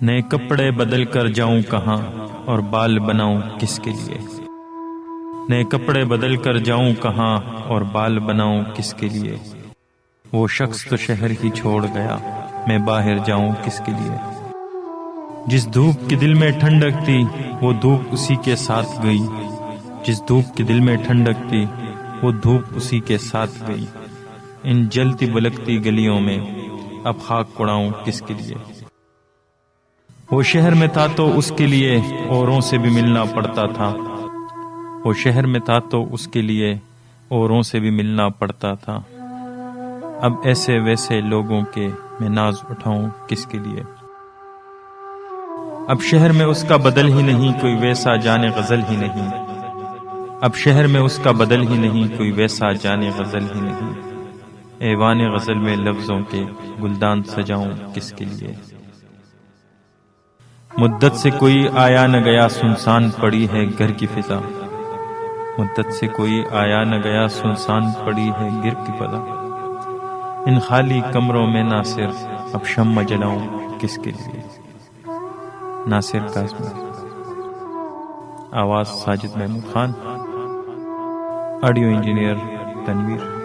نئے کپڑے بدل کر جاؤں کہاں اور بال بناؤں کس کے لیے؟ نئے کپڑے بدل کر جاؤں کہاں اور بال بناؤں کس کے لیے؟ وہ شخص تو شہر ہی چھوڑ گیا، میں باہر جاؤں کس کے لیے؟ جس دھوپ کے دل میں ٹھنڈک تھی وہ دھوپ اسی کے ساتھ گئی، جس دھوپ کے دل میں ٹھنڈک تھی وہ دھوپ اسی کے ساتھ گئی۔ ان جلتی بلکتی گلیوں میں اب خاک اڑاؤں کس کے لیے؟ وہ شہر میں تھا تو اس کے لیے اوروں سے بھی ملنا پڑتا تھا، وہ شہر میں تھا تو اس کے لیے اوروں سے بھی ملنا پڑتا تھا۔ اب ایسے ویسے لوگوں کے میں ناز اٹھاؤں کس کے لیے؟ اب شہر میں اس کا بدل ہی نہیں، کوئی ویسا جانے غزل ہی نہیں۔ اب شہر میں اس کا بدل ہی نہیں، کوئی ویسا جانے غزل ہی نہیں۔ ایوان غزل میں لفظوں کے گلدان سجاؤں کس کے لیے؟ مدت سے کوئی آیا نہ گیا، سنسان پڑی ہے گھر کی فضا۔ مدت سے کوئی آیا نہ گیا، سنسان پڑی ہے گھر کی فضا۔ ان خالی کمروں میں ناصر اب شمع جلاؤں کس کے لیے؟ ناصر کاظمی۔ آواز ساجد محمود خان، آڈیو انجینئر تنویر۔